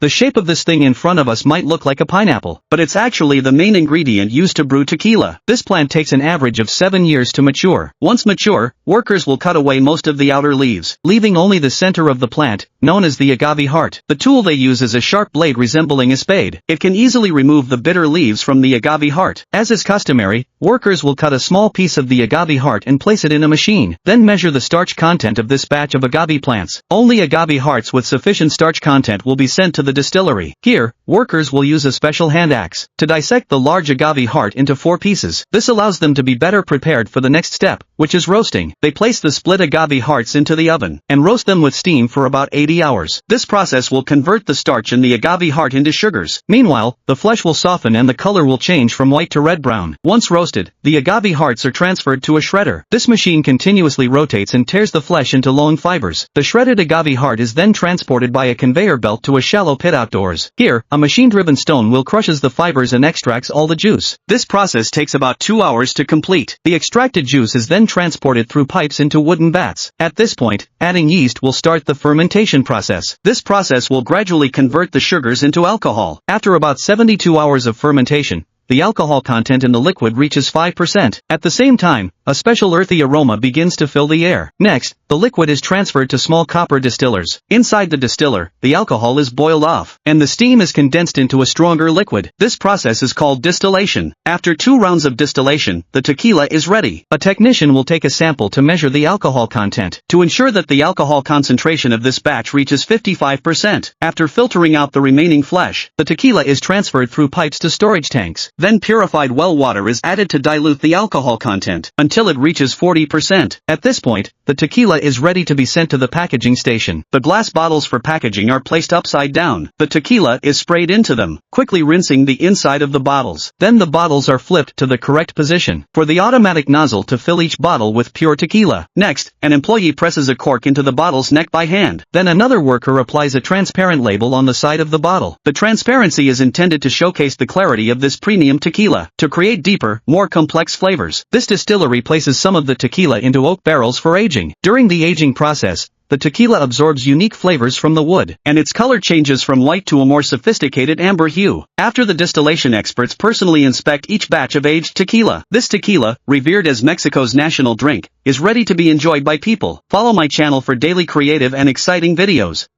The shape of this thing in front of us might look like a pineapple, but it's actually the main ingredient used to brew tequila. This plant takes an average of 7 years to mature. Once mature, workers will cut away most of the outer leaves, leaving only the center of the plant, known as the agave heart. The tool they use is a sharp blade resembling a spade. It can easily remove the bitter leaves from the agave heart. As is customary, workers will cut a small piece of the agave heart and place it in a machine, then measure the starch content of this batch of agave plants. Only agave hearts with sufficient starch content will be sent to the distillery. Here, workers will use a special hand axe to dissect the large agave heart into 4 pieces. This allows them to be better prepared for the next step, which is roasting. They place the split agave hearts into the oven and roast them with steam for about 80 hours. This process will convert the starch in the agave heart into sugars. Meanwhile, the flesh will soften and the color will change from white to red-brown. Once roasted, the agave hearts are transferred to a shredder. This machine continuously rotates and tears the flesh into long fibers. The shredded agave heart is then transported by a conveyor belt to a shallow pit outdoors. Here, a machine-driven stone will crushes the fibers and extracts all the juice. This process takes about 2 hours to complete. The extracted juice is then transported through pipes into wooden vats. At this point, adding yeast will start the fermentation process. This process will gradually convert the sugars into alcohol. After about 72 hours of fermentation, the alcohol content in the liquid reaches 5%. At the same time, a special earthy aroma begins to fill the air. Next, the liquid is transferred to small copper distillers. Inside the distiller, the alcohol is boiled off, and the steam is condensed into a stronger liquid. This process is called distillation. After 2 rounds of distillation, the tequila is ready. A technician will take a sample to measure the alcohol content, to ensure that the alcohol concentration of this batch reaches 55%. After filtering out the remaining flesh, the tequila is transferred through pipes to storage tanks. Then purified well water is added to dilute the alcohol content, until it reaches 40%. At this point, the tequila is ready to be sent to the packaging station. The glass bottles for packaging are placed upside down. The tequila is sprayed into them, quickly rinsing the inside of the bottles. Then the bottles are flipped to the correct position for the automatic nozzle to fill each bottle with pure tequila. Next, an employee presses a cork into the bottle's neck by hand. Then another worker applies a transparent label on the side of the bottle. The transparency is intended to showcase the clarity of this premium tequila, to create deeper, more complex flavors. This distillery places some of the tequila into oak barrels for aging. During the aging process, the tequila absorbs unique flavors from the wood, and its color changes from white to a more sophisticated amber hue. After the distillation experts personally inspect each batch of aged tequila, this tequila, revered as Mexico's national drink, is ready to be enjoyed by people. Follow my channel for daily creative and exciting videos.